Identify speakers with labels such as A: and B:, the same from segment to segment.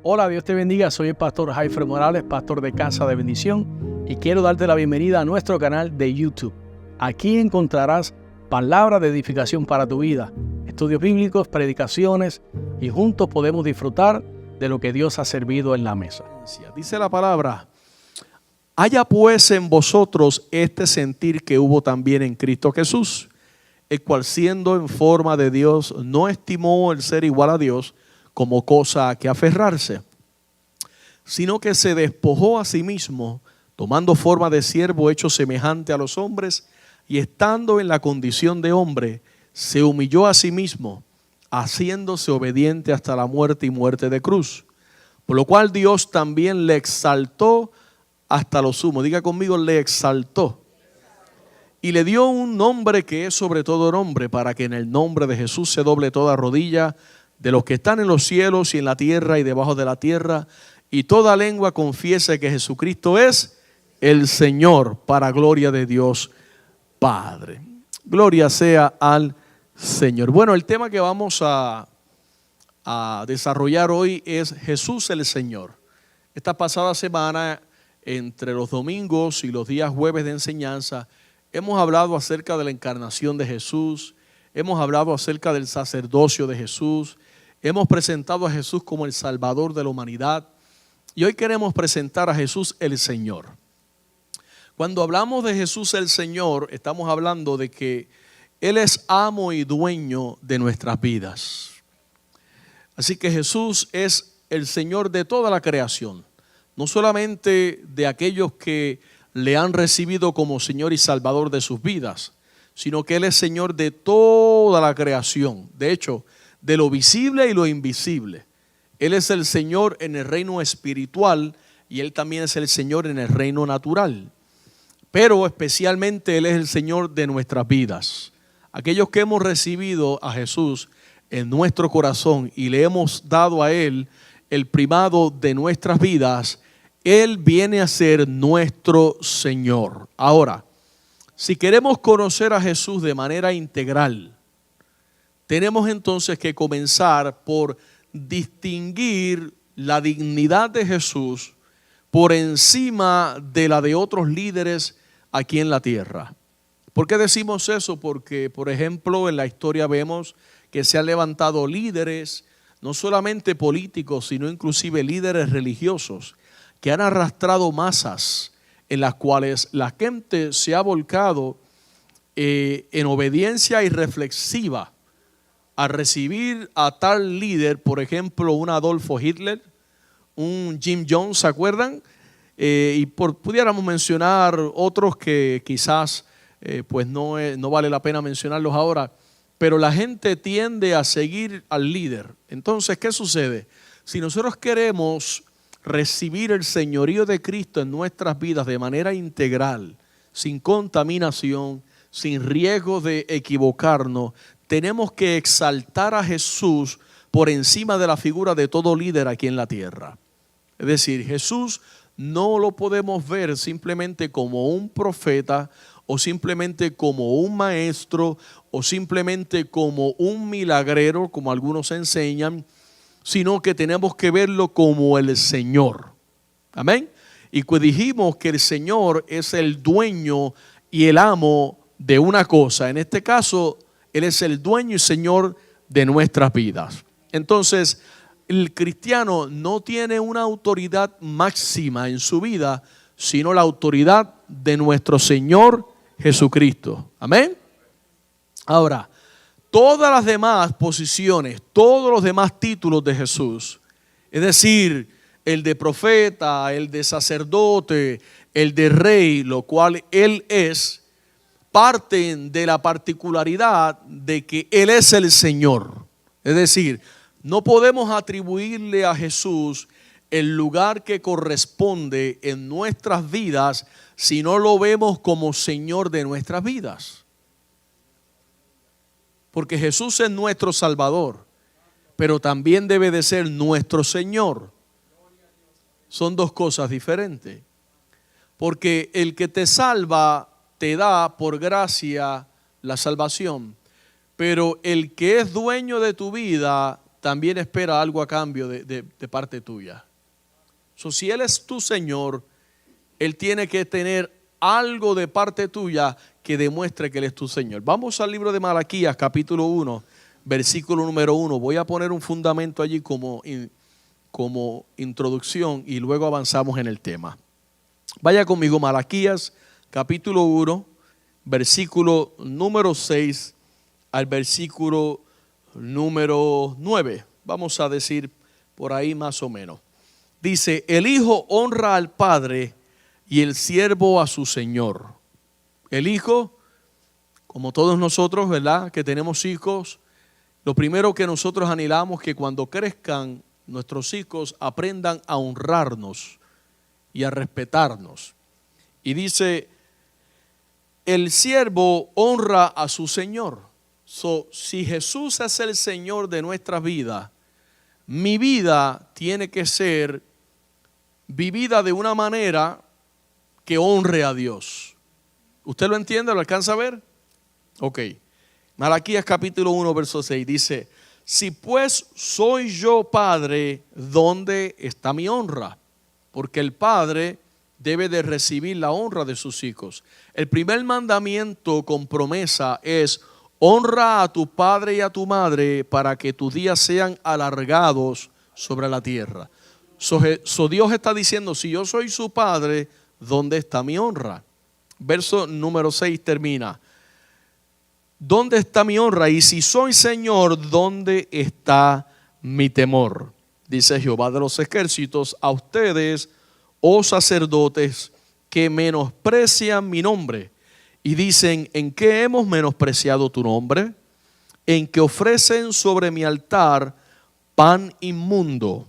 A: Hola, Dios te bendiga. Soy el pastor Jaifer Morales, pastor de Casa de Bendición, y quiero darte la bienvenida a nuestro canal de YouTube. Aquí encontrarás palabras de edificación para tu vida, estudios bíblicos, predicaciones, y juntos podemos disfrutar de lo que Dios ha servido en la mesa.
B: Dice la palabra: haya pues en vosotros este sentir que hubo también en Cristo Jesús, el cual siendo en forma de Dios no estimó el ser igual a Dios como cosa a que aferrarse, sino que se despojó a sí mismo, tomando forma de siervo hecho semejante a los hombres, y estando en la condición de hombre, se humilló a sí mismo, haciéndose obediente hasta la muerte y muerte de cruz. Por lo cual Dios también le exaltó hasta lo sumo. Diga conmigo, le exaltó. Y le dio un nombre que es sobre todo nombre, para que en el nombre de Jesús se doble toda rodilla de los que están en los cielos y en la tierra y debajo de la tierra, y toda lengua confiese que Jesucristo es el Señor, para gloria de Dios Padre. Gloria sea al Señor. Bueno, el tema que vamos a desarrollar hoy es Jesús el Señor. Esta pasada semana, entre los domingos y los días jueves de enseñanza, hemos hablado acerca de la encarnación de Jesús, hemos hablado acerca del sacerdocio de Jesús, hemos presentado a Jesús como el Salvador de la humanidad, y hoy queremos presentar a Jesús el Señor. Cuando hablamos de Jesús el Señor, estamos hablando de que Él es amo y dueño de nuestras vidas. Así que Jesús es el Señor de toda la creación, no solamente de aquellos que le han recibido como Señor y Salvador de sus vidas, sino que Él es Señor de toda la creación. De hecho, de lo visible y lo invisible. Él es el Señor en el reino espiritual y Él también es el Señor en el reino natural. Pero especialmente Él es el Señor de nuestras vidas. Aquellos que hemos recibido a Jesús en nuestro corazón y le hemos dado a Él el primado de nuestras vidas, Él viene a ser nuestro Señor. Ahora, si queremos conocer a Jesús de manera integral, tenemos entonces que comenzar por distinguir la dignidad de Jesús por encima de la de otros líderes aquí en la tierra. ¿Por qué decimos eso? Porque, por ejemplo, en la historia vemos que se han levantado líderes, no solamente políticos, sino inclusive líderes religiosos, que han arrastrado masas en las cuales la gente se ha volcado en obediencia irreflexiva a recibir a tal líder, por ejemplo, un Adolfo Hitler, un Jim Jones, ¿se acuerdan? Pudiéramos mencionar otros que quizás pues no vale la pena mencionarlos ahora, pero la gente tiende a seguir al líder. Entonces, ¿qué sucede? Si nosotros queremos recibir el señorío de Cristo en nuestras vidas de manera integral, sin contaminación, sin riesgo de equivocarnos, tenemos que exaltar a Jesús por encima de la figura de todo líder aquí en la tierra. Es decir, Jesús no lo podemos ver simplemente como un profeta o simplemente como un maestro o simplemente como un milagrero, como algunos enseñan, sino que tenemos que verlo como el Señor. Amén. Y pues dijimos que el Señor es el dueño y el amo de una cosa. En este caso, Él es el dueño y Señor de nuestras vidas. Entonces, el cristiano no tiene una autoridad máxima en su vida, sino la autoridad de nuestro Señor Jesucristo. Amén. Ahora, todas las demás posiciones, todos los demás títulos de Jesús, es decir, el de profeta, el de sacerdote, el de rey, lo cual Él es, parten de la particularidad de que Él es el Señor. Es decir, no podemos atribuirle a Jesús el lugar que corresponde en nuestras vidas si no lo vemos como Señor de nuestras vidas. Porque Jesús es nuestro Salvador, pero también debe de ser nuestro Señor. Son dos cosas diferentes. Porque el que te salva te da por gracia la salvación, pero el que es dueño de tu vida también espera algo a cambio de parte tuya. Si Él es tu Señor, Él tiene que tener algo de parte tuya que demuestre que Él es tu Señor. Vamos al libro de Malaquías, capítulo 1, versículo número 1. Voy a poner un fundamento allí como introducción y luego avanzamos en el tema. Vaya conmigo, Malaquías, capítulo 1, versículo número 6 al versículo número 9. Vamos a decir por ahí más o menos. Dice: el hijo honra al padre y el siervo a su señor. El hijo, como todos nosotros, ¿verdad?, que tenemos hijos, lo primero que nosotros anhelamos es que cuando crezcan nuestros hijos aprendan a honrarnos y a respetarnos. Y dice: el siervo honra a su señor. Si Jesús es el Señor de nuestra vida, mi vida tiene que ser vivida de una manera que honre a Dios. ¿Usted lo entiende? ¿Lo alcanza a ver? Ok. Malaquías capítulo 1, verso 6 dice: si pues soy yo padre, ¿dónde está mi honra? Porque el padre debe de recibir la honra de sus hijos. El primer mandamiento con promesa es: honra a tu padre y a tu madre para que tus días sean alargados sobre la tierra. Dios está diciendo: si yo soy su padre, ¿dónde está mi honra? Verso número 6 termina: ¿dónde está mi honra? Y si soy Señor, ¿dónde está mi temor? Dice Jehová de los ejércitos: a ustedes, oh sacerdotes, que menosprecian mi nombre y dicen: ¿en qué hemos menospreciado tu nombre? En que ofrecen sobre mi altar pan inmundo.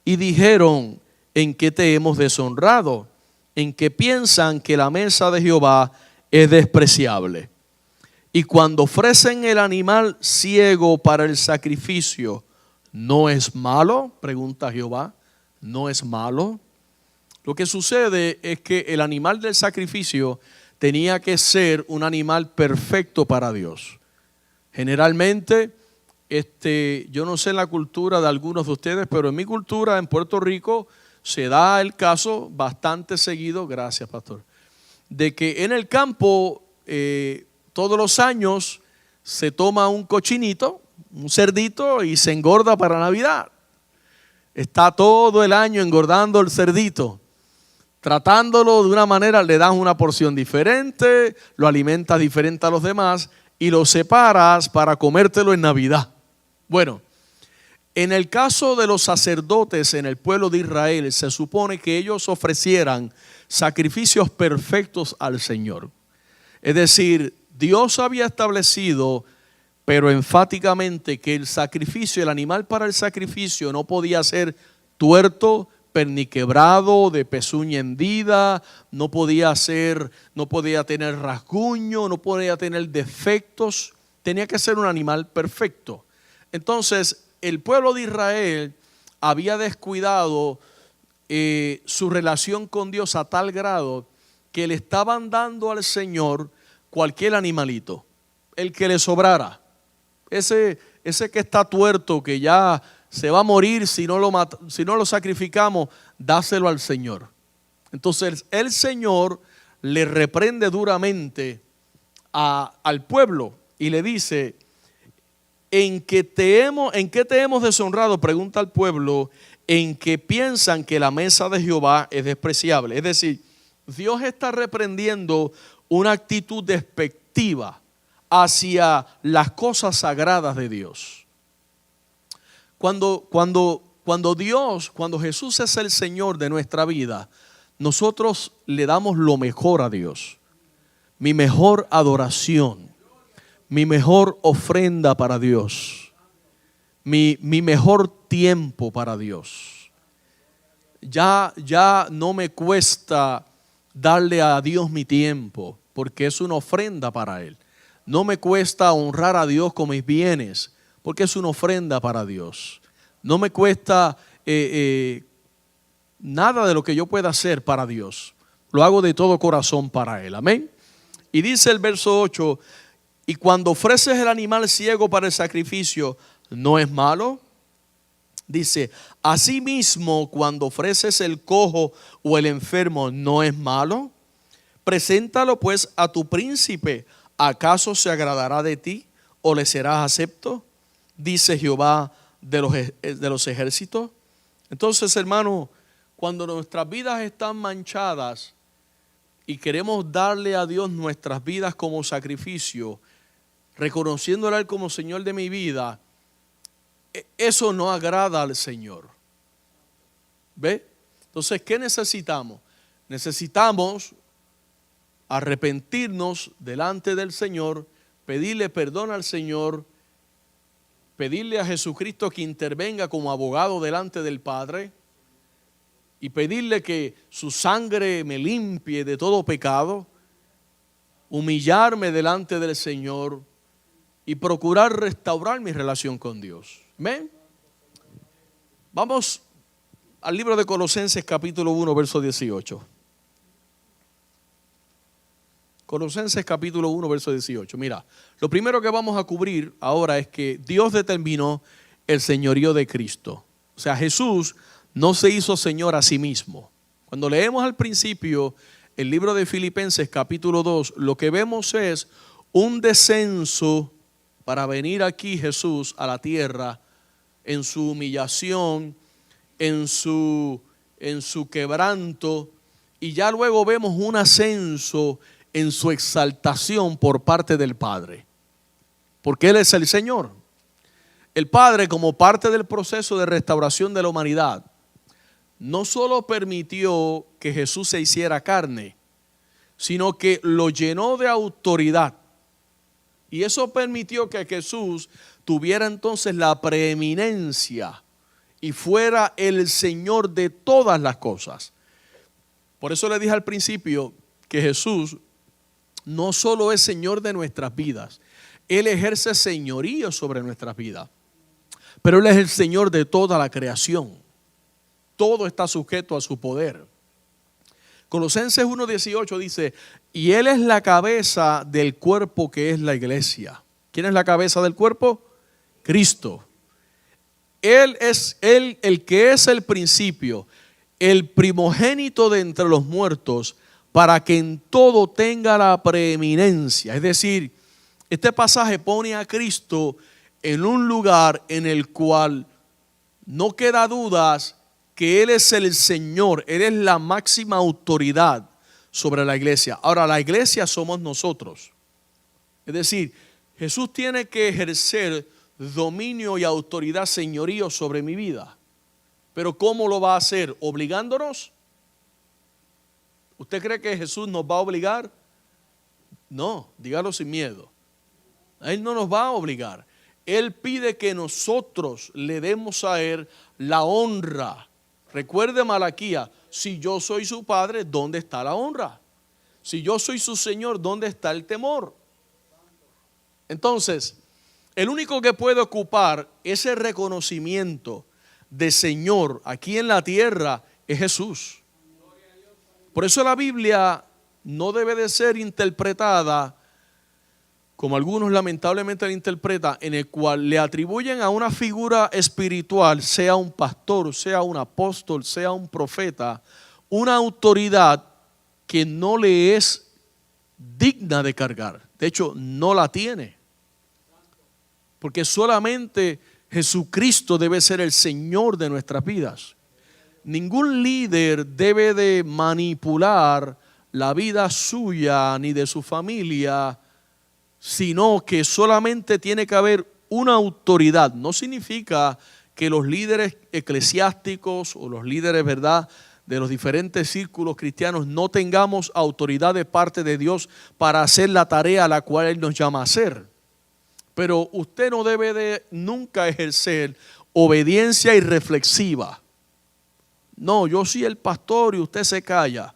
B: Y dijeron: ¿en qué te hemos deshonrado? En que piensan que la mesa de Jehová es despreciable. Y cuando ofrecen el animal ciego para el sacrificio, ¿no es malo?, pregunta Jehová. ¿No es malo? Lo que sucede es que el animal del sacrificio tenía que ser un animal perfecto para Dios. Generalmente, yo no sé la cultura de algunos de ustedes, pero en mi cultura en Puerto Rico se da el caso bastante seguido, gracias pastor, de que en el campo todos los años se toma un cochinito, un cerdito, y se engorda para Navidad. Está todo el año engordando el cerdito. Tratándolo de una manera, le das una porción diferente, lo alimentas diferente a los demás y lo separas para comértelo en Navidad. Bueno, en el caso de los sacerdotes en el pueblo de Israel, se supone que ellos ofrecieran sacrificios perfectos al Señor. Es decir, Dios había establecido, pero enfáticamente, que el sacrificio, el animal para el sacrificio no podía ser tuerto, perniquebrado, de pezuña hendida, no podía tener rasguño, no podía tener defectos, tenía que ser un animal perfecto. Entonces, el pueblo de Israel había descuidado su relación con Dios a tal grado que le estaban dando al Señor cualquier animalito, el que le sobrara. Ese que está tuerto, que ya se va a morir si no lo sacrificamos, dáselo al Señor. Entonces el Señor le reprende duramente al pueblo y le dice: ¿en qué te hemos deshonrado? Pregunta al pueblo. En que piensan que la mesa de Jehová es despreciable. Es decir, Dios está reprendiendo una actitud despectiva hacia las cosas sagradas de Dios. Cuando Jesús es el Señor de nuestra vida, nosotros le damos lo mejor a Dios. Mi mejor adoración, mi mejor ofrenda para Dios, mi mejor tiempo para Dios. Ya no me cuesta darle a Dios mi tiempo, porque es una ofrenda para Él. No me cuesta honrar a Dios con mis bienes, porque es una ofrenda para Dios. No me cuesta nada de lo que yo pueda hacer para Dios. Lo hago de todo corazón para Él. Amén. Y dice el verso 8: y cuando ofreces el animal ciego para el sacrificio, no es malo. Dice, asimismo, cuando ofreces el cojo o el enfermo, no es malo. Preséntalo pues a tu príncipe. ¿Acaso se agradará de ti o le serás acepto? Dice Jehová de los ejércitos. Entonces, hermano, cuando nuestras vidas están manchadas y queremos darle a Dios nuestras vidas como sacrificio, reconociéndole a Él como Señor de mi vida, eso no agrada al Señor. ¿Ve? Entonces, ¿qué necesitamos? Necesitamos arrepentirnos delante del Señor, pedirle perdón al Señor, pedirle a Jesucristo que intervenga como abogado delante del Padre y pedirle que su sangre me limpie de todo pecado, humillarme delante del Señor y procurar restaurar mi relación con Dios. ¿Amén? Vamos al libro de Colosenses capítulo 1, verso 18. Colosenses capítulo 1, verso 18. Mira, lo primero que vamos a cubrir ahora es que Dios determinó el señorío de Cristo. O sea, Jesús no se hizo Señor a sí mismo. Cuando leemos al principio el libro de Filipenses capítulo 2, lo que vemos es un descenso para venir aquí Jesús a la tierra en su humillación, en su quebranto, y ya luego vemos un ascenso en su exaltación por parte del Padre, porque Él es el Señor. El Padre, como parte del proceso de restauración de la humanidad, no solo permitió que Jesús se hiciera carne, sino que lo llenó de autoridad. Y eso permitió que Jesús tuviera entonces la preeminencia y fuera el Señor de todas las cosas. Por eso le dije al principio que Jesús no solo es Señor de nuestras vidas, Él ejerce señorío sobre nuestras vidas, pero Él es el Señor de toda la creación. Todo está sujeto a su poder. Colosenses 1:18 dice, y Él es la cabeza del cuerpo que es la iglesia. ¿Quién es la cabeza del cuerpo? Cristo. Él es el que es el principio, el primogénito de entre los muertos, para que en todo tenga la preeminencia. Es decir, este pasaje pone a Cristo en un lugar en el cual no queda dudas que Él es el Señor, Él es la máxima autoridad sobre la iglesia. Ahora, la iglesia somos nosotros. Es decir, Jesús tiene que ejercer dominio y autoridad, señorío sobre mi vida. Pero ¿cómo lo va a hacer? ¿Obligándonos? ¿Usted cree que Jesús nos va a obligar? No, dígalo sin miedo. Él no nos va a obligar. Él pide que nosotros le demos a Él la honra. Recuerde Malaquía, si yo soy su padre, ¿dónde está la honra? Si yo soy su Señor, ¿dónde está el temor? Entonces, el único que puede ocupar ese reconocimiento de Señor aquí en la tierra es Jesús. Por eso la Biblia no debe de ser interpretada como algunos lamentablemente la interpretan, en el cual le atribuyen a una figura espiritual, sea un pastor, sea un apóstol, sea un profeta, una autoridad que no le es digna de cargar. De hecho, no la tiene. Porque solamente Jesucristo debe ser el Señor de nuestras vidas. Ningún líder debe de manipular la vida suya ni de su familia, sino que solamente tiene que haber una autoridad. No significa que los líderes eclesiásticos o los líderes, ¿verdad?, de los diferentes círculos cristianos no tengamos autoridad de parte de Dios para hacer la tarea a la cual Él nos llama a hacer. Pero usted no debe de nunca ejercer obediencia irreflexiva. No, yo soy el pastor y usted se calla.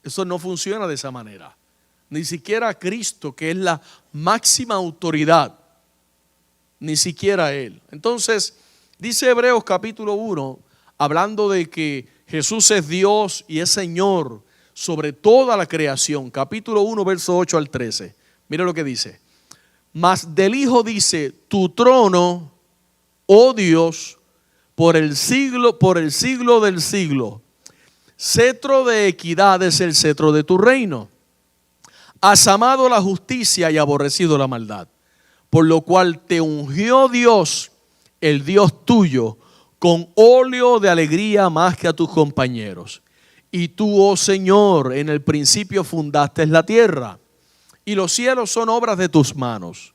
B: Eso no funciona de esa manera. Ni siquiera Cristo, que es la máxima autoridad, ni siquiera Él. Entonces, dice Hebreos capítulo 1, hablando de que Jesús es Dios y es Señor sobre toda la creación. Capítulo 1, verso 8 al 13. Mira lo que dice. Mas del Hijo dice, tu trono, oh Dios, por el siglo del siglo. Cetro de equidad es el cetro de tu reino. Has amado la justicia y aborrecido la maldad, por lo cual te ungió Dios, el Dios tuyo, con óleo de alegría más que a tus compañeros. Y tú, oh Señor, en el principio fundaste la tierra, y los cielos son obras de tus manos.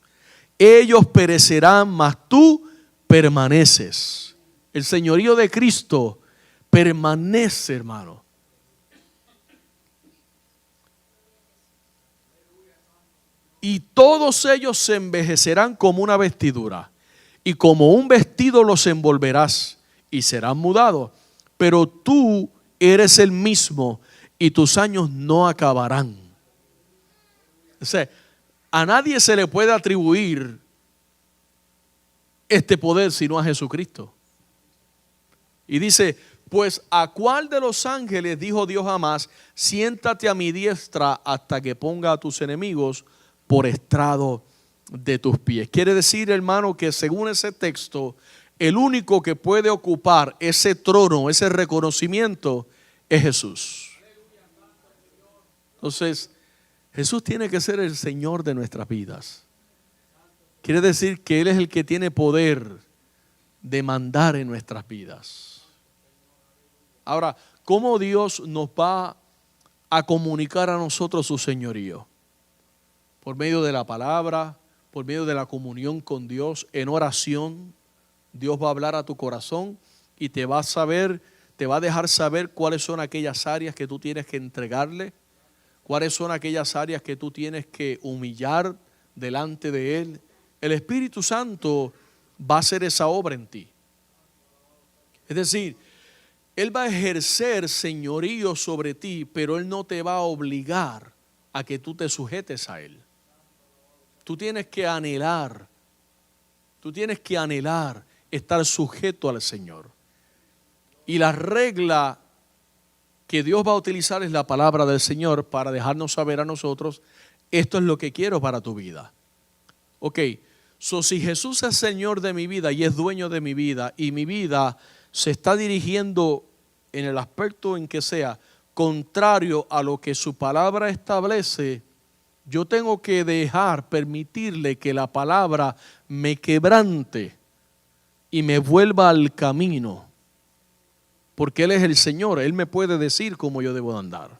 B: Ellos perecerán, mas tú permaneces. El señorío de Cristo permanece, hermano. Y todos ellos se envejecerán como una vestidura, y como un vestido los envolverás, y serán mudados. Pero tú eres el mismo, y tus años no acabarán. O sea, a nadie se le puede atribuir este poder sino a Jesucristo. Y dice, pues a cuál de los ángeles dijo Dios jamás, siéntate a mi diestra hasta que ponga a tus enemigos por estrado de tus pies. Quiere decir, hermano, que según ese texto, el único que puede ocupar ese trono, ese reconocimiento, es Jesús. Entonces, Jesús tiene que ser el Señor de nuestras vidas. Quiere decir que Él es el que tiene poder de mandar en nuestras vidas. Ahora, ¿cómo Dios nos va a comunicar a nosotros su señorío? Por medio de la palabra, por medio de la comunión con Dios, en oración. Dios va a hablar a tu corazón y te va a dejar saber cuáles son aquellas áreas que tú tienes que entregarle, cuáles son aquellas áreas que tú tienes que humillar delante de Él. El Espíritu Santo va a hacer esa obra en ti. Es decir, Él va a ejercer señorío sobre ti, pero Él no te va a obligar a que tú te sujetes a Él. Tú tienes que anhelar estar sujeto al Señor. Y la regla que Dios va a utilizar es la palabra del Señor para dejarnos saber a nosotros, esto es lo que quiero para tu vida. Ok, si Jesús es Señor de mi vida y es dueño de mi vida, y mi vida se está dirigiendo en el aspecto en que sea contrario a lo que su palabra establece, yo tengo que permitirle que la palabra me quebrante y me vuelva al camino. Porque Él es el Señor, Él me puede decir cómo yo debo andar.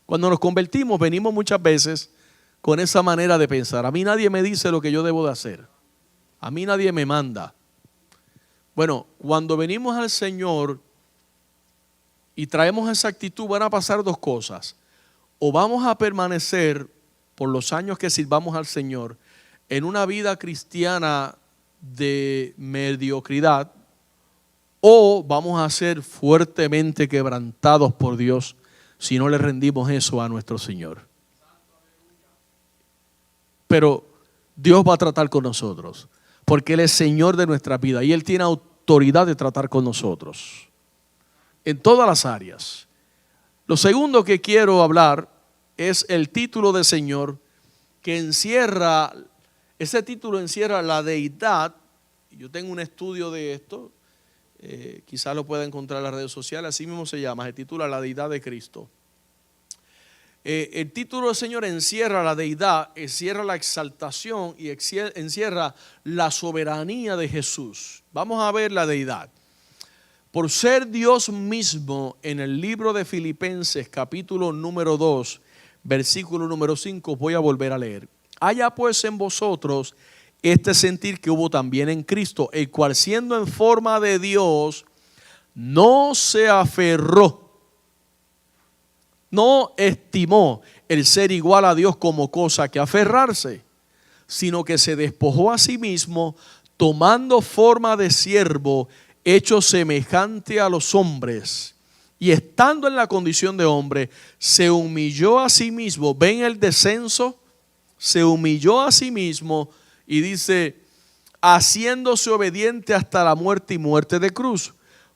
B: Cuando nos convertimos, venimos muchas veces con esa manera de pensar. A mí nadie me dice lo que yo debo de hacer. A mí nadie me manda. Bueno, cuando venimos al Señor y traemos esa actitud, van a pasar dos cosas. O vamos a permanecer por los años que sirvamos al Señor en una vida cristiana de mediocridad, o vamos a ser fuertemente quebrantados por Dios si no le rendimos eso a nuestro Señor. Pero Dios va a tratar con nosotros, porque Él es Señor de nuestra vida y Él tiene autoridad de tratar con nosotros en todas las áreas. Lo segundo que quiero hablar es el título de Señor, que ese título encierra la deidad. Yo tengo un estudio de esto, quizás lo pueda encontrar en las redes sociales, así mismo se llama, se titula La deidad de Cristo. El título del Señor encierra la deidad, encierra la exaltación y encierra la soberanía de Jesús. Vamos a ver la deidad. Por ser Dios mismo, en el libro de Filipenses, capítulo número 2, versículo número 5, voy a volver a leer. Haya pues en vosotros este sentir que hubo también en Cristo, el cual siendo en forma de Dios, no se aferró, no estimó el ser igual a Dios como cosa que aferrarse, sino que se despojó a sí mismo, tomando forma de siervo, hecho semejante a los hombres, y estando en la condición de hombre, se humilló a sí mismo. ¿Ven el descenso? Se humilló a sí mismo y dice, haciéndose obediente hasta la muerte y muerte de cruz,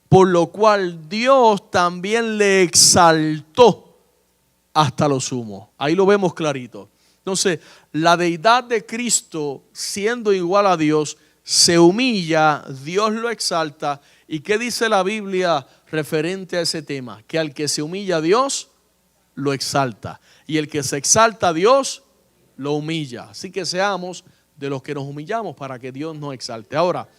B: por lo cual Dios también le exaltó hasta lo sumo. Ahí lo vemos clarito. Entonces, la deidad de Cristo, siendo igual a Dios, se humilla, Dios lo exalta. ¿Y qué dice la Biblia referente a ese tema? Que al que se humilla, Dios lo exalta. Y el que se exalta, Dios lo humilla. Así que seamos de los que nos humillamos para que Dios nos exalte. Ahora,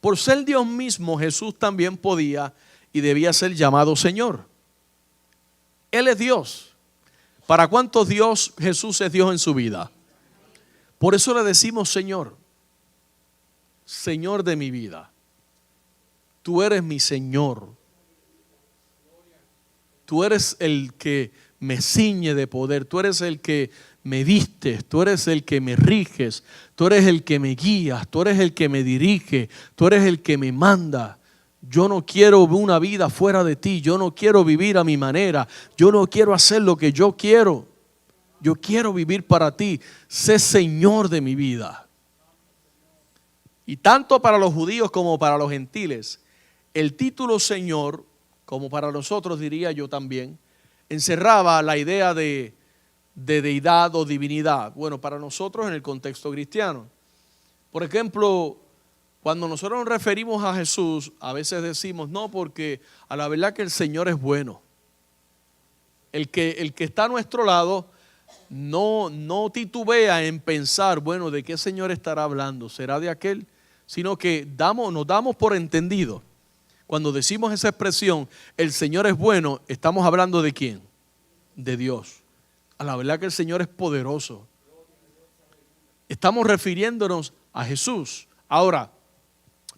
B: por ser Dios mismo, Jesús también podía y debía ser llamado Señor. Él es Dios. ¿Para cuántos Jesús es Dios en su vida? Por eso le decimos Señor. Señor de mi vida. Tú eres mi Señor. Tú eres el que me ciñe de poder. Tú eres el que me vistes. Tú eres el que me riges. Tú eres el que me guías. Tú eres el que me dirige. Tú eres el que me manda. Yo no quiero una vida fuera de ti. Yo no quiero vivir a mi manera. Yo no quiero hacer lo que yo quiero. Yo quiero vivir para ti. Sé Señor de mi vida. Y tanto para los judíos como para los gentiles, el título Señor, como para nosotros diría yo también, encerraba la idea de deidad o divinidad. Bueno, para nosotros en el contexto cristiano. Por ejemplo, cuando nosotros nos referimos a Jesús, a veces decimos, no, porque a la verdad que el Señor es bueno. El que está a nuestro lado no titubea en pensar, bueno, ¿de qué Señor estará hablando? ¿Será de aquel? Sino que nos damos por entendido. Cuando decimos esa expresión, el Señor es bueno, estamos hablando ¿de quién? De Dios. A la verdad que el Señor es poderoso. Estamos refiriéndonos a Jesús. Ahora,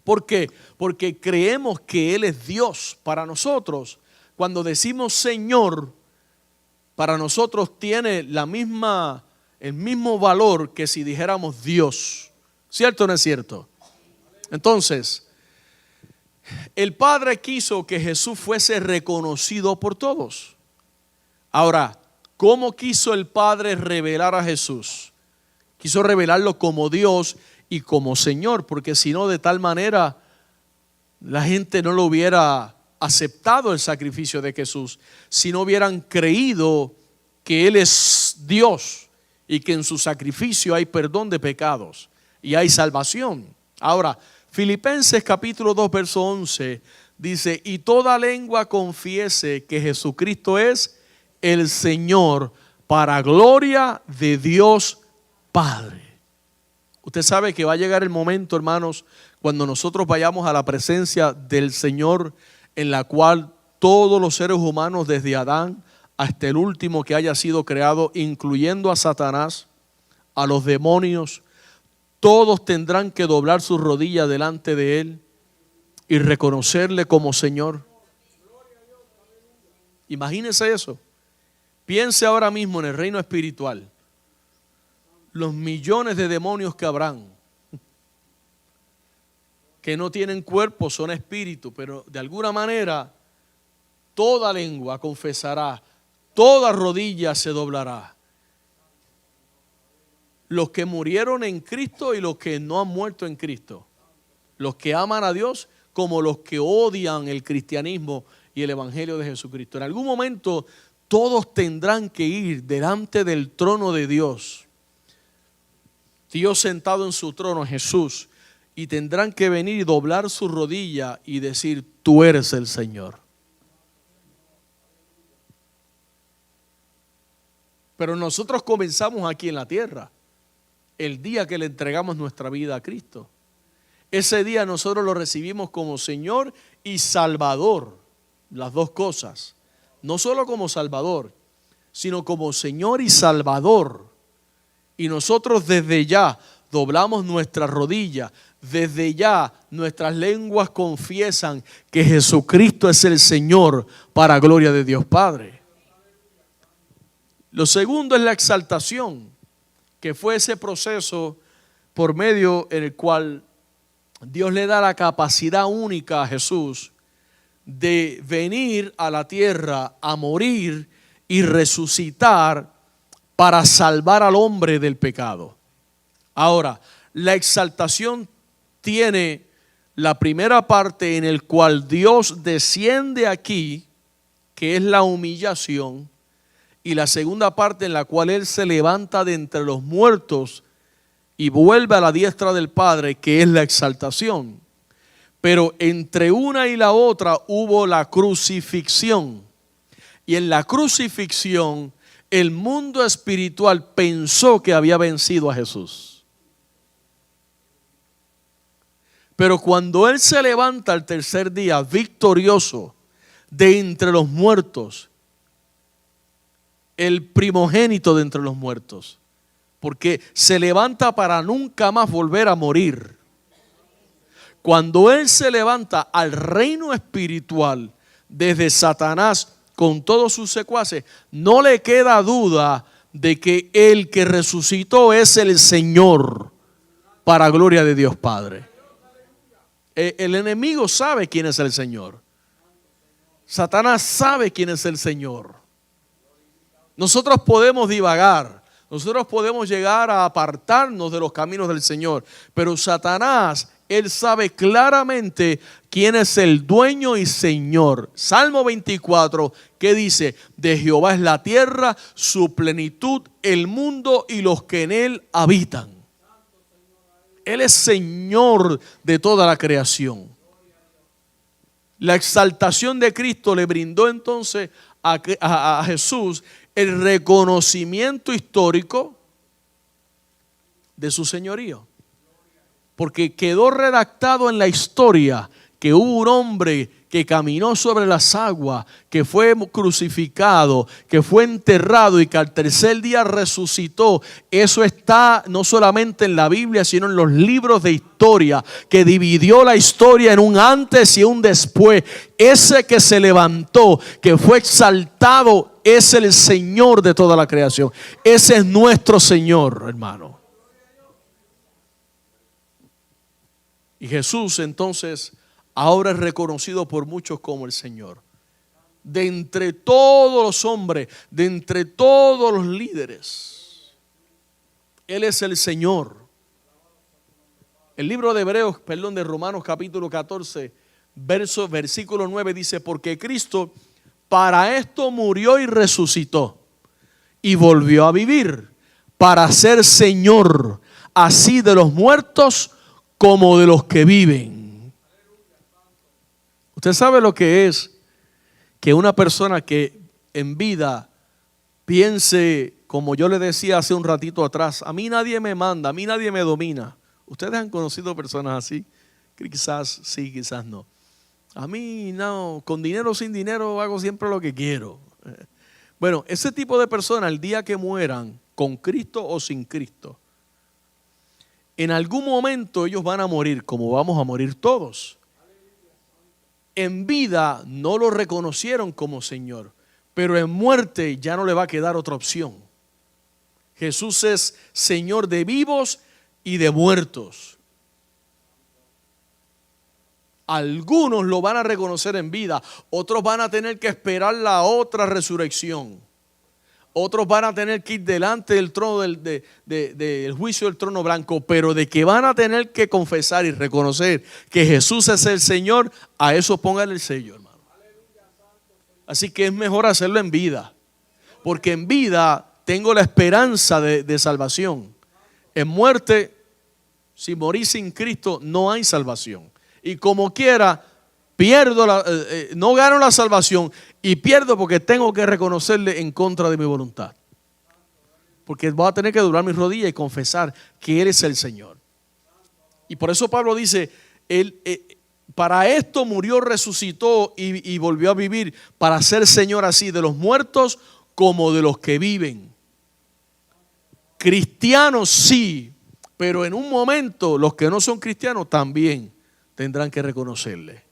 B: ¿por qué? Porque creemos que Él es Dios para nosotros. Cuando decimos Señor, para nosotros tiene el mismo valor que si dijéramos Dios. ¿Cierto o no es cierto? Entonces, el Padre quiso que Jesús fuese reconocido por todos. Ahora, ¿cómo quiso el Padre revelar a Jesús? Quiso revelarlo como Dios y como Señor, porque si no, de tal manera la gente no lo hubiera aceptado el sacrificio de Jesús, si no hubieran creído que Él es Dios y que en su sacrificio hay perdón de pecados y hay salvación. Ahora, Filipenses capítulo 2 verso 11 dice, y toda lengua confiese que Jesucristo es el Señor para gloria de Dios Padre. Usted sabe que va a llegar el momento, hermanos, cuando nosotros vayamos a la presencia del Señor, en la cual todos los seres humanos, desde Adán hasta el último que haya sido creado, incluyendo a Satanás, a los demonios, todos tendrán que doblar sus rodillas delante de Él y reconocerle como Señor. Imagínese eso. Piense ahora mismo en el reino espiritual. Los millones de demonios que habrán, que no tienen cuerpo, son espíritu, pero de alguna manera toda lengua confesará, toda rodilla se doblará. Los que murieron en Cristo y los que no han muerto en Cristo. Los que aman a Dios como los que odian el cristianismo y el evangelio de Jesucristo. En algún momento todos tendrán que ir delante del trono de Dios. Dios sentado en su trono, Jesús. Y tendrán que venir y doblar su rodilla y decir, tú eres el Señor. Pero nosotros comenzamos aquí en la tierra. El día que le entregamos nuestra vida a Cristo. Ese día nosotros lo recibimos como Señor y Salvador. Las dos cosas. No solo como Salvador, sino como Señor y Salvador. Y nosotros desde ya doblamos nuestra rodilla. Desde ya nuestras lenguas confiesan que Jesucristo es el Señor para gloria de Dios Padre. Lo segundo es la exaltación, que fue ese proceso por medio en el cual Dios le da la capacidad única a Jesús de venir a la tierra a morir y resucitar para salvar al hombre del pecado. Ahora, la exaltación tiene la primera parte en el cual Dios desciende aquí, que es la humillación, y la segunda parte en la cual Él se levanta de entre los muertos, y vuelve a la diestra del Padre, que es la exaltación. Pero entre una y la otra hubo la crucifixión. Y en la crucifixión el mundo espiritual pensó que había vencido a Jesús. Pero cuando Él se levanta al tercer día victorioso de entre los muertos, el primogénito de entre los muertos, porque se levanta para nunca más volver a morir. Cuando Él se levanta al reino espiritual desde Satanás con todos sus secuaces, no le queda duda de que el que resucitó es el Señor, para gloria de Dios Padre. El enemigo sabe quién es el Señor. Satanás sabe quién es el Señor. Nosotros podemos divagar, nosotros podemos llegar a apartarnos de los caminos del Señor, pero Satanás, él sabe claramente quién es el dueño y Señor. Salmo 24, que dice: de Jehová es la tierra, su plenitud, el mundo y los que en él habitan. Él es Señor de toda la creación. La exaltación de Cristo le brindó entonces a Jesús el reconocimiento histórico de su señorío. Porque quedó redactado en la historia que hubo un hombre que caminó sobre las aguas, que fue crucificado, que fue enterrado y que al tercer día resucitó. Eso está no solamente en la Biblia, sino en los libros de historia, que dividió la historia en un antes y un después. Ese que se levantó, que fue exaltado, es el Señor de toda la creación. Ese es nuestro Señor, hermano. Y Jesús entonces ahora es reconocido por muchos como el Señor. De entre todos los hombres, de entre todos los líderes, Él es el Señor. El libro de Romanos capítulo 14, versículo 9 dice: porque Cristo para esto murió y resucitó y volvió a vivir, para ser Señor así de los muertos como de los que viven. Usted sabe lo que es que una persona que en vida piense, como yo le decía hace un ratito atrás: a mí nadie me manda, a mí nadie me domina. ¿Ustedes han conocido personas así? Quizás sí, quizás no. A mí no, con dinero o sin dinero hago siempre lo que quiero. Bueno, ese tipo de personas, el día que mueran, con Cristo o sin Cristo, en algún momento ellos van a morir, como vamos a morir todos. En vida no lo reconocieron como Señor, pero en muerte ya no le va a quedar otra opción. Jesús es Señor de vivos y de muertos. Algunos lo van a reconocer en vida, otros van a tener que esperar la otra resurrección. Otros van a tener que ir delante del trono del juicio del trono blanco, pero de que van a tener que confesar y reconocer que Jesús es el Señor, a eso póngale el sello, hermano. Así que es mejor hacerlo en vida, porque en vida tengo la esperanza de salvación. En muerte, si morí sin Cristo, no hay salvación. Y como quiera, no gano la salvación y pierdo porque tengo que reconocerle en contra de mi voluntad. Porque voy a tener que doblar mis rodillas y confesar que Él es el Señor. Y por eso Pablo dice: para esto murió, resucitó y volvió a vivir, para ser Señor así de los muertos como de los que viven. Cristianos sí, pero en un momento los que no son cristianos también tendrán que reconocerle.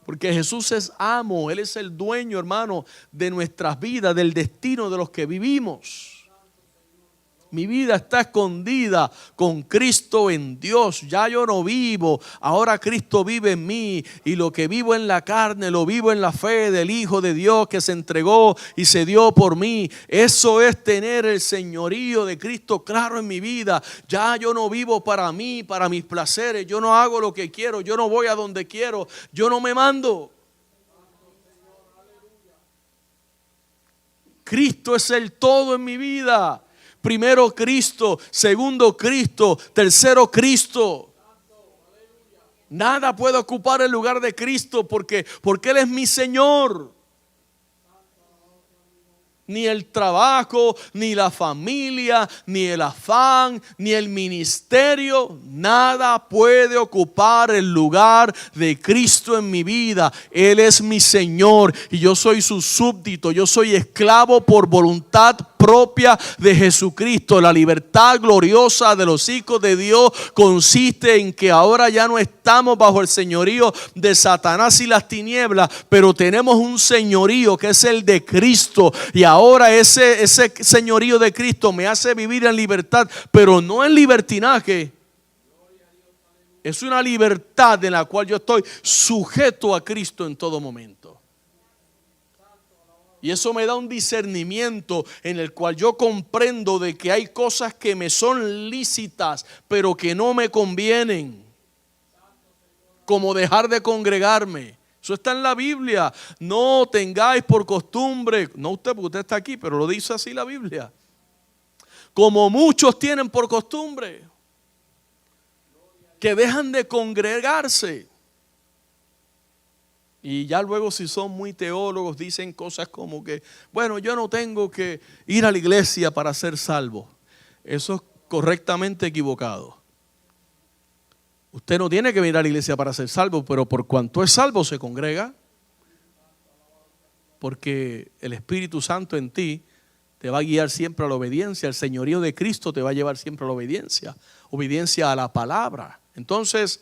B: Porque Jesús es amo, Él es el dueño, hermano, de nuestras vidas, del destino de los que vivimos. Mi vida está escondida con Cristo en Dios. Ya yo no vivo, ahora Cristo vive en mí. Y lo que vivo en la carne, lo vivo en la fe del Hijo de Dios que se entregó y se dio por mí. Eso es tener el señorío de Cristo claro en mi vida. Ya yo no vivo para mí, para mis placeres. Yo no hago lo que quiero, yo no voy a donde quiero, yo no me mando. Cristo es el todo en mi vida. Primero Cristo, segundo Cristo, tercero Cristo. Nada puede ocupar el lugar de Cristo porque Él es mi Señor. Ni el trabajo, ni la familia, ni el afán, ni el ministerio, nada puede ocupar el lugar de Cristo en mi vida. Él es mi Señor y yo soy su súbdito. Yo soy esclavo por voluntad propia de Jesucristo. La libertad gloriosa de los hijos de Dios consiste en que ahora ya no estamos bajo el señorío de Satanás y las tinieblas, pero tenemos un señorío que es el de Cristo. Y ahora ese señorío de Cristo me hace vivir en libertad, pero no en libertinaje. Es una libertad en la cual yo estoy sujeto a Cristo en todo momento. Y eso me da un discernimiento en el cual yo comprendo de que hay cosas que me son lícitas, pero que no me convienen. Como dejar de congregarme. Eso está en la Biblia. No tengáis por costumbre, no usted porque usted está aquí, pero lo dice así la Biblia. Como muchos tienen por costumbre, que dejan de congregarse. Y ya luego, si son muy teólogos, dicen cosas como que, bueno, yo no tengo que ir a la iglesia para ser salvo. Eso es correctamente equivocado. Usted no tiene que ir a la iglesia para ser salvo, pero por cuanto es salvo se congrega. Porque el Espíritu Santo en ti te va a guiar siempre a la obediencia. El señorío de Cristo te va a llevar siempre a la obediencia. Obediencia a la palabra. Entonces,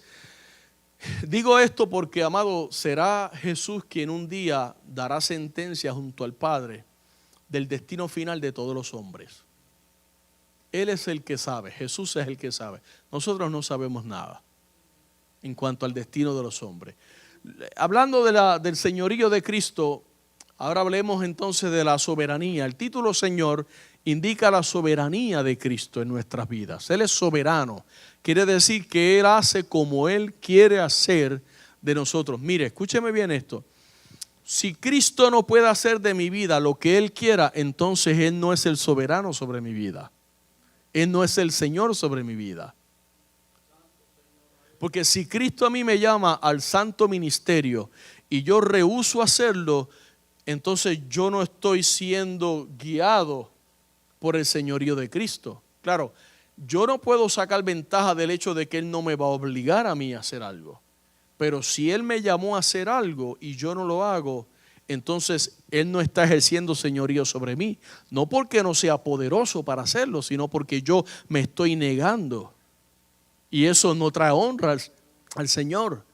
B: digo esto porque, amado, será Jesús quien un día dará sentencia junto al Padre del destino final de todos los hombres. Él es el que sabe, Jesús es el que sabe. Nosotros no sabemos nada en cuanto al destino de los hombres. Hablando del señorío de Cristo, ahora hablemos entonces de la soberanía. El título Señor indica la soberanía de Cristo en nuestras vidas. Él es soberano. Quiere decir que Él hace como Él quiere hacer de nosotros. Mire, escúcheme bien esto. Si Cristo no puede hacer de mi vida lo que Él quiera, entonces Él no es el soberano sobre mi vida. Él no es el Señor sobre mi vida. Porque si Cristo a mí me llama al santo ministerio y yo rehúso hacerlo, entonces yo no estoy siendo guiado por el señorío de Cristo. Claro, yo no puedo sacar ventaja del hecho de que Él no me va a obligar a mí a hacer algo. Pero si Él me llamó a hacer algo y yo no lo hago, entonces Él no está ejerciendo señorío sobre mí. No porque no sea poderoso para hacerlo, sino porque yo me estoy negando. Y eso no trae honra al Señor.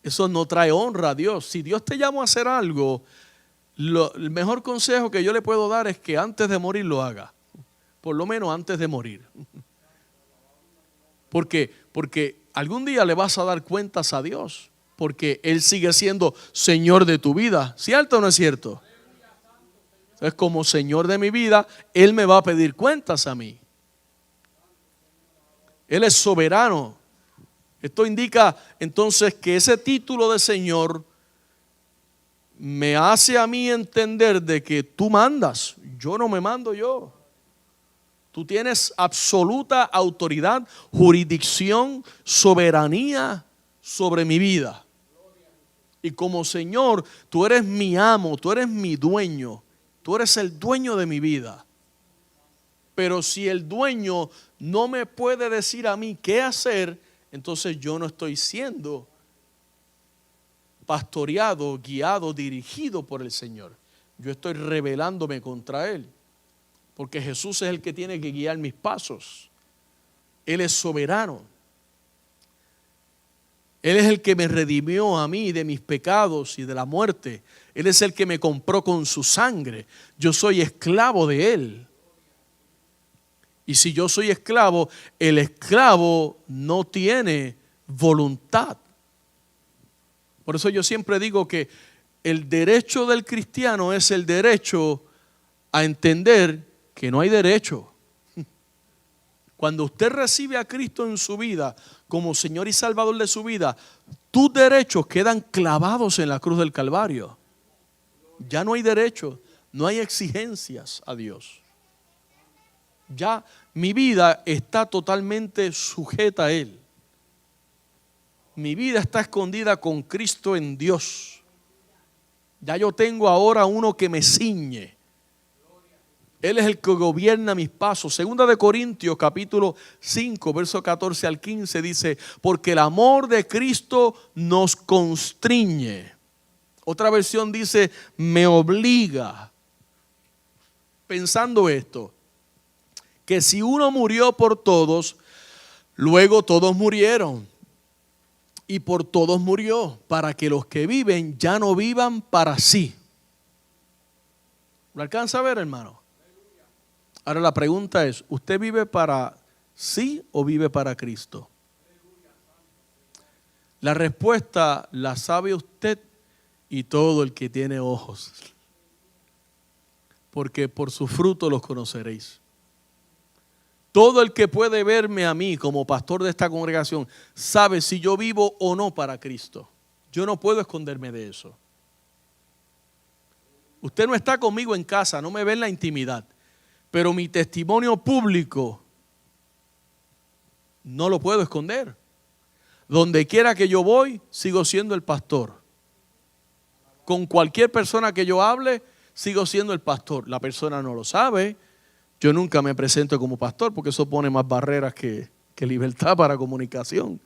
B: Eso no trae honra a Dios. Si Dios te llamó a hacer algo, el mejor consejo que yo le puedo dar es que antes de morir lo haga. Por lo menos antes de morir. Porque algún día le vas a dar cuentas a Dios. Porque Él sigue siendo Señor de tu vida. ¿Cierto o no es cierto? Entonces, como Señor de mi vida, Él me va a pedir cuentas a mí. Él es soberano. Esto indica entonces que ese título de Señor me hace a mí entender de que tú mandas. Yo no me mando yo. Tú tienes absoluta autoridad, jurisdicción, soberanía sobre mi vida. Y como Señor, tú eres mi amo, tú eres mi dueño. Tú eres el dueño de mi vida. Pero si el dueño no me puede decir a mí qué hacer, entonces yo no estoy siendo pastoreado, guiado, dirigido por el Señor. Yo estoy rebelándome contra Él. Porque Jesús es el que tiene que guiar mis pasos. Él es soberano. Él es el que me redimió a mí de mis pecados y de la muerte. Él es el que me compró con su sangre. Yo soy esclavo de Él. Y si yo soy esclavo, el esclavo no tiene voluntad. Por eso yo siempre digo que el derecho del cristiano es el derecho a entender que no hay derecho. Cuando usted recibe a Cristo en su vida como Señor y Salvador de su vida, tus derechos quedan clavados en la cruz del Calvario. Ya no hay derechos, no hay exigencias a Dios. Ya mi vida está totalmente sujeta a Él. Mi vida está escondida con Cristo en Dios. Ya yo tengo ahora uno que me ciñe. Él es el que gobierna mis pasos. Segunda de Corintios capítulo 5, verso 14 al 15 dice, porque el amor de Cristo nos constriñe. Otra versión dice, me obliga. Pensando esto, que si uno murió por todos, luego todos murieron. Y por todos murió, para que los que viven ya no vivan para sí. ¿Lo alcanza a ver, hermano? Ahora la pregunta es, ¿usted vive para sí o vive para Cristo? La respuesta la sabe usted y todo el que tiene ojos. Porque por su fruto los conoceréis. Todo el que puede verme a mí como pastor de esta congregación sabe si yo vivo o no para Cristo. Yo no puedo esconderme de eso. Usted no está conmigo en casa, no me ve en la intimidad, pero mi testimonio público no lo puedo esconder. Donde quiera que yo voy, sigo siendo el pastor. Con cualquier persona que yo hable, sigo siendo el pastor. La persona no lo sabe. Yo nunca me presento como pastor porque eso pone más barreras que libertad para comunicación.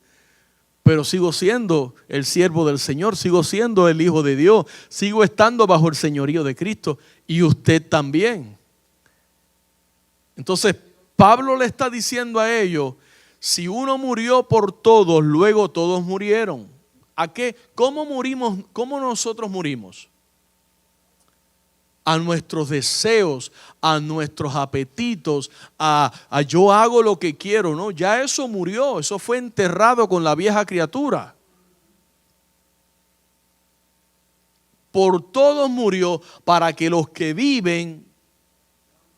B: Pero sigo siendo el siervo del Señor, sigo siendo el Hijo de Dios, sigo estando bajo el señorío de Cristo y usted también. Entonces, Pablo le está diciendo a ellos, si uno murió por todos, luego todos murieron. ¿A qué? ¿Cómo murimos? ¿Cómo nosotros murimos? A nuestros deseos, a nuestros apetitos, a yo hago lo que quiero, ¿no? Ya eso murió, eso fue enterrado con la vieja criatura. Por todos murió para que los que viven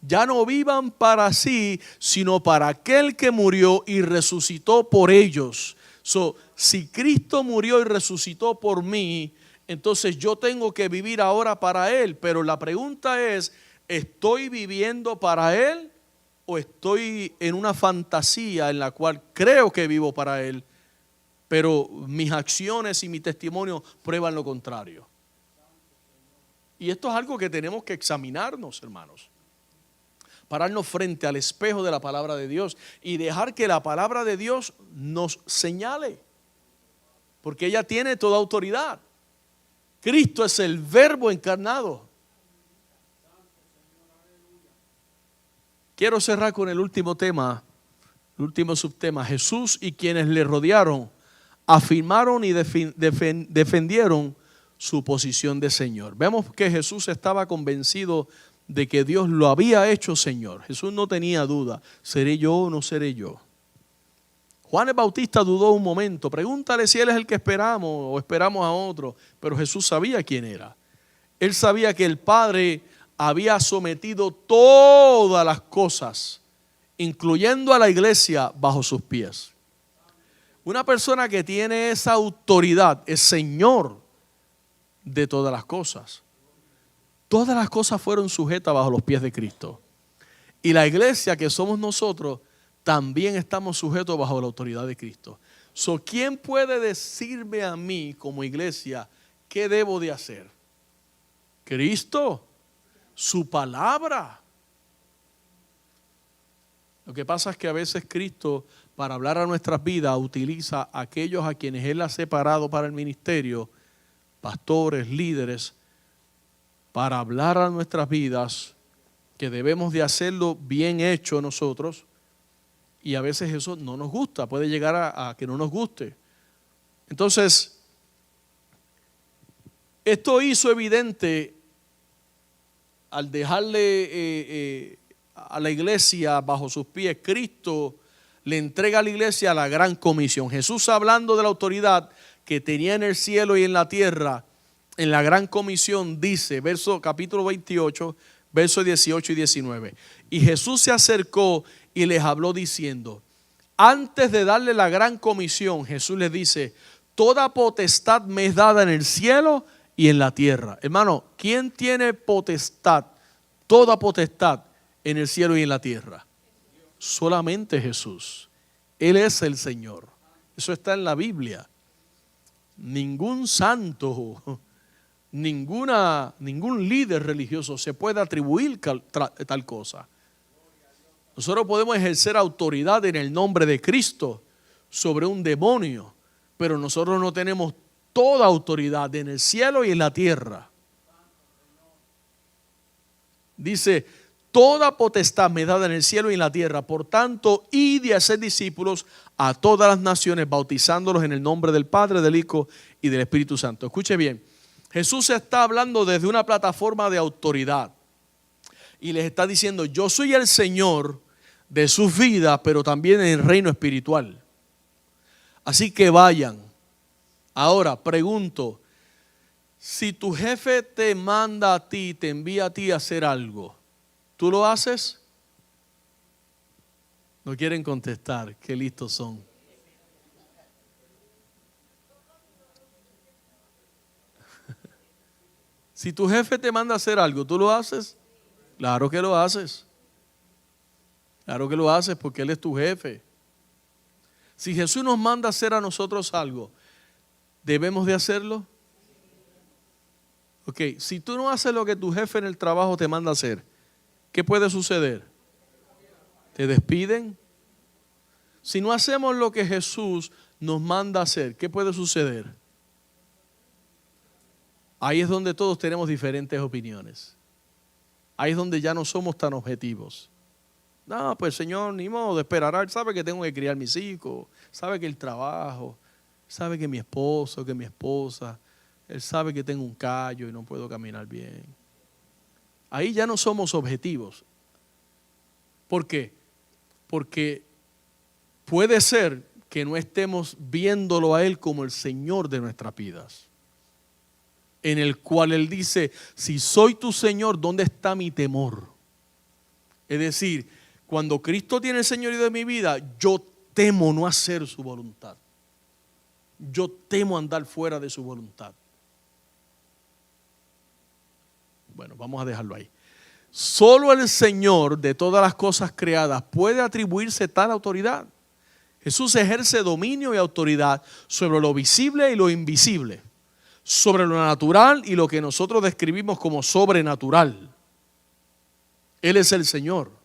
B: ya no vivan para sí, sino para aquel que murió y resucitó por ellos. Si Cristo murió y resucitó por mí, entonces yo tengo que vivir ahora para Él. Pero la pregunta es, ¿estoy viviendo para Él o estoy en una fantasía en la cual creo que vivo para Él, pero mis acciones y mi testimonio prueban lo contrario? Y esto es algo que tenemos que examinarnos, hermanos. Pararnos frente al espejo de la palabra de Dios y dejar que la palabra de Dios nos señale. Porque ella tiene toda autoridad. Cristo es el Verbo encarnado. Quiero cerrar con el último tema, el último subtema. Jesús y quienes le rodearon afirmaron y defendieron su posición de Señor. Vemos que Jesús estaba convencido de que Dios lo había hecho Señor. Jesús no tenía duda, ¿seré yo o no seré yo? Juan el Bautista dudó un momento, pregúntale si él es el que esperamos o esperamos a otro, pero Jesús sabía quién era. Él sabía que el Padre había sometido todas las cosas, incluyendo a la iglesia, bajo sus pies. Una persona que tiene esa autoridad es Señor de todas las cosas. Todas las cosas fueron sujetas bajo los pies de Cristo. Y la iglesia que somos nosotros, también estamos sujetos bajo la autoridad de Cristo. ¿Quién puede decirme a mí como iglesia qué debo de hacer? Cristo, su palabra. Lo que pasa es que a veces Cristo, para hablar a nuestras vidas, utiliza a aquellos a quienes Él ha separado para el ministerio, pastores, líderes, para hablar a nuestras vidas, que debemos de hacerlo bien hecho nosotros. Y a veces eso no nos gusta, puede llegar a que no nos guste. Entonces, esto hizo evidente al dejarle a la iglesia bajo sus pies. Cristo le entrega a la iglesia la gran comisión. Jesús, hablando de la autoridad que tenía en el cielo y en la tierra, en la gran comisión dice, capítulo 28, versos 18 y 19. Y Jesús se acercó y les habló diciendo, antes de darle la gran comisión, Jesús les dice, toda potestad me es dada en el cielo y en la tierra. Hermano, ¿quién tiene potestad, toda potestad en el cielo y en la tierra? solamente Jesús. Él es el Señor. Eso está en la Biblia. Ningún santo, ningún líder religioso se puede atribuir tal cosa. Nosotros podemos ejercer autoridad en el nombre de Cristo sobre un demonio, pero nosotros no tenemos toda autoridad en el cielo y en la tierra. Dice, toda potestad me dada en el cielo y en la tierra. Por tanto, id y haced discípulos a todas las naciones, bautizándolos en el nombre del Padre, del Hijo y del Espíritu Santo. Escuche bien, Jesús está hablando desde una plataforma de autoridad. Y les está diciendo, yo soy el Señor de sus vidas, pero también en el reino espiritual. Así que vayan. Ahora, pregunto, si tu jefe te manda a ti, te envía a ti a hacer algo, ¿tú lo haces? No quieren contestar, qué listos son. Si tu jefe te manda a hacer algo, ¿tú lo haces? Claro que lo haces. Claro que lo haces porque Él es tu jefe. Si Jesús nos manda a hacer a nosotros algo, ¿debemos de hacerlo? Ok, si tú no haces lo que tu jefe en el trabajo te manda a hacer, ¿qué puede suceder? ¿Te despiden? Si no hacemos lo que Jesús nos manda a hacer, ¿qué puede suceder? Ahí es donde todos tenemos diferentes opiniones. Ahí es donde ya no somos tan objetivos. No, pues Señor, ni modo de esperar. Él sabe que tengo que criar mis hijos, sabe que el trabajo, sabe que mi esposo, que mi esposa, Él sabe que tengo un callo y no puedo caminar bien. Ahí ya no somos objetivos. ¿Por qué? Porque puede ser que no estemos viéndolo a Él como el Señor de nuestras vidas, en el cual Él dice, si soy tu Señor, ¿dónde está mi temor? Es decir, cuando Cristo tiene el señorío de mi vida, yo temo no hacer su voluntad. Yo temo andar fuera de su voluntad. Bueno, vamos a dejarlo ahí. Solo el Señor de todas las cosas creadas puede atribuirse tal autoridad. Jesús ejerce dominio y autoridad sobre lo visible y lo invisible, sobre lo natural y lo que nosotros describimos como sobrenatural. Él es el Señor.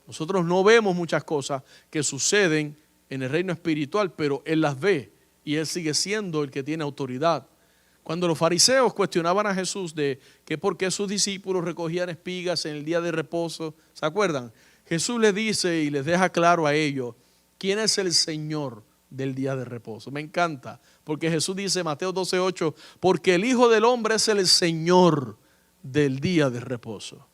B: Nosotros no vemos muchas cosas que suceden en el reino espiritual, pero Él las ve y Él sigue siendo el que tiene autoridad. Cuando los fariseos cuestionaban a Jesús de que por qué sus discípulos recogían espigas en el día de reposo, ¿se acuerdan? Jesús les dice y les deja claro a ellos quién es el Señor del día de reposo. Me encanta, porque Jesús dice, Mateo 12:8, porque el Hijo del Hombre es el Señor del día de reposo.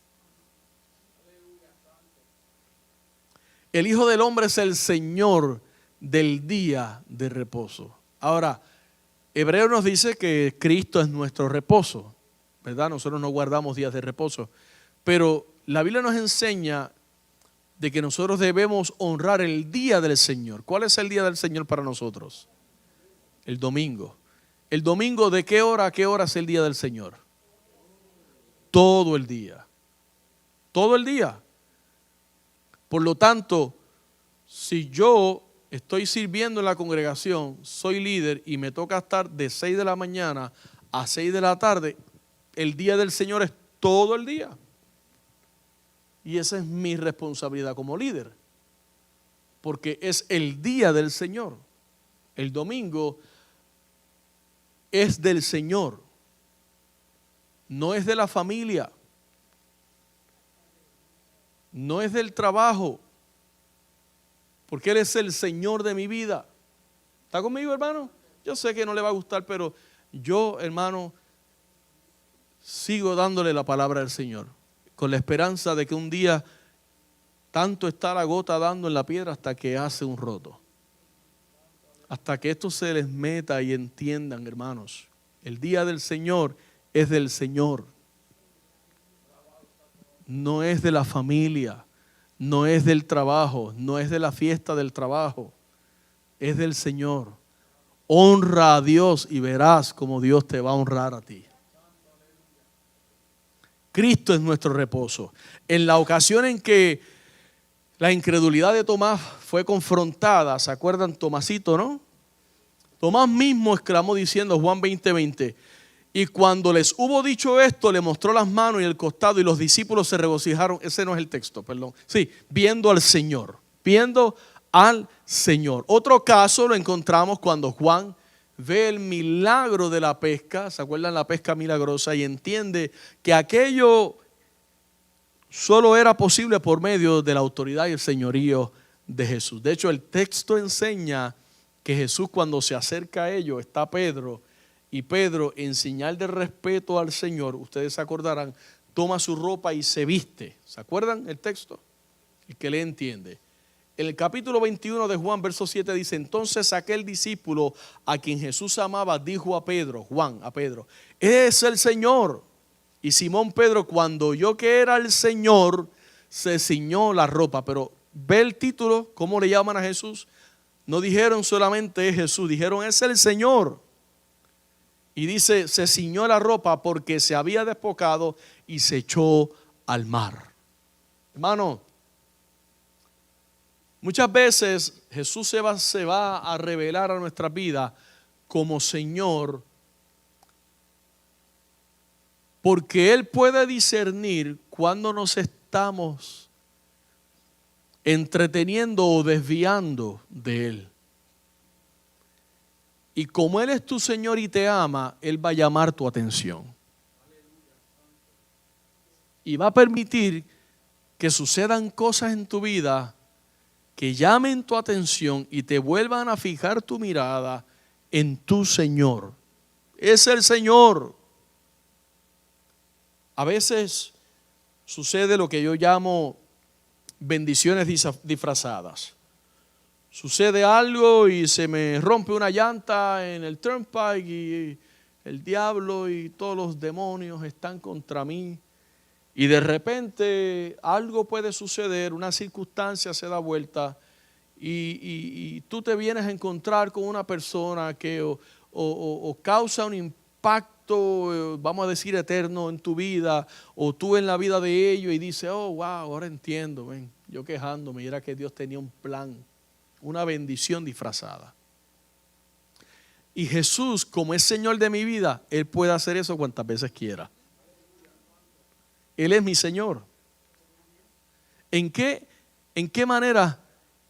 B: El Hijo del Hombre es el Señor del día de reposo. Ahora, Hebreo nos dice que Cristo es nuestro reposo, ¿verdad? Nosotros no guardamos días de reposo, pero la Biblia nos enseña de que nosotros debemos honrar el día del Señor. ¿Cuál es el día del Señor para nosotros? El domingo. ¿El domingo de qué hora a qué hora es el día del Señor? Todo el día. Todo el día. Por lo tanto, si yo estoy sirviendo en la congregación, soy líder y me toca estar de 6 de la mañana a 6 de la tarde, el día del Señor es todo el día. Y esa es mi responsabilidad como líder, porque es el día del Señor. El domingo es del Señor, no es de la familia, no es del trabajo, porque Él es el Señor de mi vida. ¿Está conmigo, hermano? Yo sé que no le va a gustar, pero yo, hermano, sigo dándole la palabra del Señor, con la esperanza de que un día tanto está la gota dando en la piedra hasta que hace un roto. Hasta que esto se les meta y entiendan, hermanos, el día del Señor es del Señor. No es de la familia, no es del trabajo, no es de la fiesta del trabajo, es del Señor. Honra a Dios y verás cómo Dios te va a honrar a ti. Cristo es nuestro reposo. En la ocasión en que La incredulidad de Tomás fue confrontada. ¿Se acuerdan? Tomasito, ¿no? Tomás mismo exclamó diciendo, Juan 20:20, y cuando les hubo dicho esto, le mostró las manos y el costado, y los discípulos se regocijaron. Ese no es el texto, perdón. Sí, viendo al Señor. Viendo al Señor. Otro caso lo encontramos cuando Juan ve el milagro de la pesca. ¿Se acuerdan? La pesca milagrosa. Y entiende que aquello solo era posible por medio de la autoridad y el señorío de Jesús. De hecho, el texto enseña que Jesús, cuando se acerca a ellos, está Pedro, y Pedro, en señal de respeto al Señor, ustedes se acordarán, toma su ropa y se viste. ¿Se acuerdan el texto? El que le entiende. En el capítulo 21 de Juan, verso 7 dice, entonces aquel discípulo a quien Jesús amaba dijo a Pedro, Juan a Pedro, es el Señor. Y Simón Pedro, cuando oyó que era el Señor, se ciñó la ropa. Pero ve el título, ¿cómo le llaman a Jesús? No dijeron solamente es Jesús, dijeron es el Señor. Y dice, se ciñó la ropa porque se había despojado y se echó al mar. Hermano, muchas veces Jesús se va a revelar a nuestra vida como Señor, porque Él puede discernir cuando nos estamos entreteniendo o desviando de Él. Y como Él es tu Señor y te ama, Él va a llamar tu atención. Y va a permitir que sucedan cosas en tu vida que llamen tu atención y te vuelvan a fijar tu mirada en tu Señor. Es el Señor. A veces sucede lo que yo llamo bendiciones disfrazadas. Sucede algo y se me rompe una llanta en el turnpike y el diablo y todos los demonios están contra mí. Y de repente algo puede suceder, una circunstancia se da vuelta y tú te vienes a encontrar con una persona que o causa un impacto, vamos a decir eterno en tu vida, o tú en la vida de ellos y dices, oh wow, ahora entiendo, ven, yo quejándome, y era que Dios tenía un plan, una bendición disfrazada. Y Jesús, como es Señor de mi vida, Él puede hacer eso cuantas veces quiera. Él es mi Señor. ¿En qué manera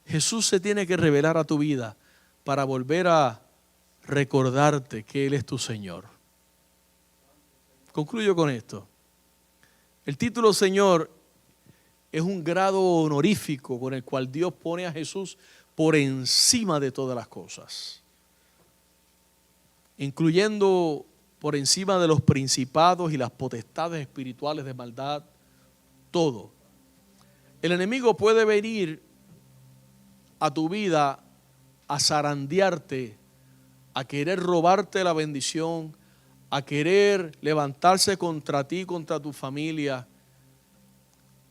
B: Jesús se tiene que revelar a tu vida para volver a recordarte que Él es tu Señor? Concluyo con esto. El título Señor es un grado honorífico con el cual Dios pone a Jesús por encima de todas las cosas, incluyendo por encima de los principados y las potestades espirituales de maldad, todo. El enemigo puede venir a tu vida a zarandearte, a querer robarte la bendición, a querer levantarse contra ti, contra tu familia.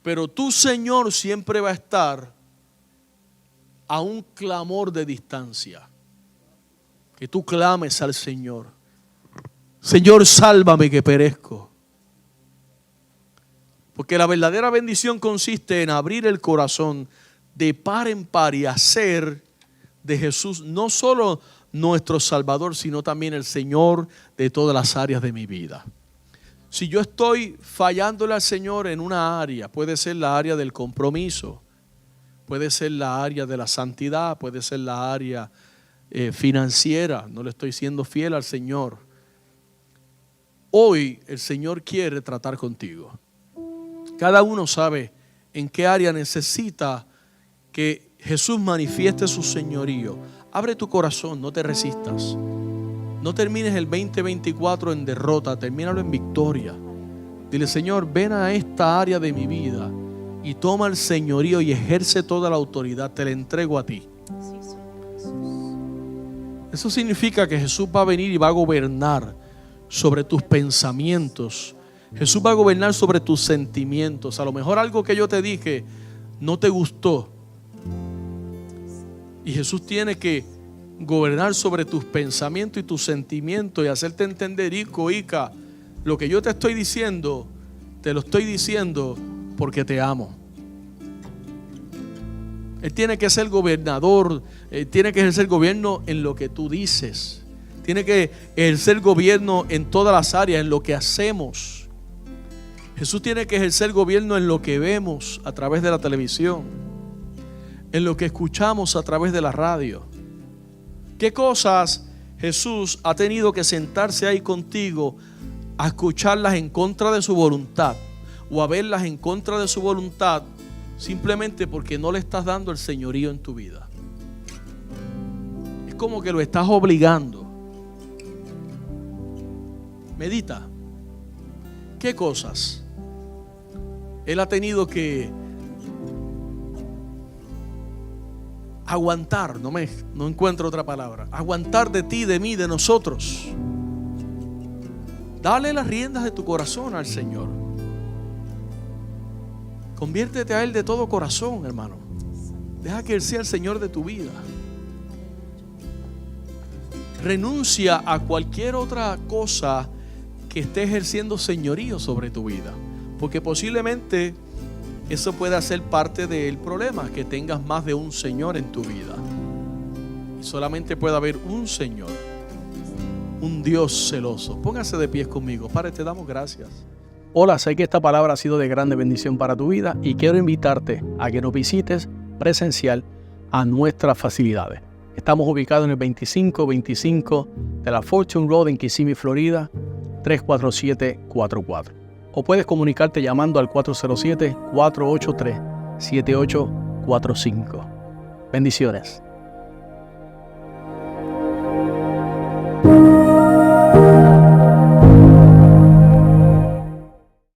B: Pero tu Señor siempre va a estar a un clamor de distancia. Que tú clames al Señor. Señor, sálvame que perezco. Porque la verdadera bendición consiste en abrir el corazón de par en par y hacer de Jesús no solo nuestro Salvador, sino también el Señor de todas las áreas de mi vida. Si yo estoy fallándole al Señor en una área, puede ser la área del compromiso, puede ser la área de la santidad, puede ser la área financiera, no le estoy siendo fiel al Señor. Hoy el Señor quiere tratar contigo. Cada uno sabe en qué área necesita que Jesús manifieste su señorío. Abre tu corazón, no te resistas. No termines el 2024 en derrota, termínalo en victoria. Dile, Señor, ven a esta área de mi vida y toma el señorío y ejerce toda la autoridad. Te la entrego a ti. Eso significa que Jesús va a venir y va a gobernar sobre tus pensamientos. Jesús va a gobernar sobre tus sentimientos. A lo mejor algo que yo te dije no te gustó. Y Jesús tiene que gobernar sobre tus pensamientos y tus sentimientos y hacerte entender, Ica, lo que yo te estoy diciendo, te lo estoy diciendo porque te amo. Él tiene que ser gobernador, tiene que ejercer gobierno en lo que tú dices. Tiene que ejercer gobierno en todas las áreas, en lo que hacemos. Jesús tiene que ejercer gobierno en lo que vemos a través de la televisión, en lo que escuchamos a través de la radio. ¿Qué cosas Jesús ha tenido que sentarse ahí contigo a escucharlas en contra de su voluntad o a verlas en contra de su voluntad simplemente porque no le estás dando el señorío en tu vida? Es como que lo estás obligando. Medita. ¿Qué cosas Él ha tenido que aguantar? No encuentro otra palabra. Aguantar de ti, de mí, de nosotros. Dale las riendas de tu corazón al Señor. Conviértete a Él de todo corazón, hermano. Deja que Él sea el Señor de tu vida. Renuncia a cualquier otra cosa que esté ejerciendo señorío sobre tu vida, porque posiblemente eso pueda ser parte del problema, que tengas más de un Señor en tu vida. Y solamente puede haber un Señor, un Dios celoso. Póngase de pies conmigo. Padre, te damos gracias.
A: Hola, sé que esta palabra ha sido de grande bendición para tu vida y quiero invitarte a que nos visites presencial a nuestras facilidades. Estamos ubicados en el 2525 de la Fortune Road en Kissimmee, Florida, 34744. O puedes comunicarte llamando al 407-483-7845. Bendiciones.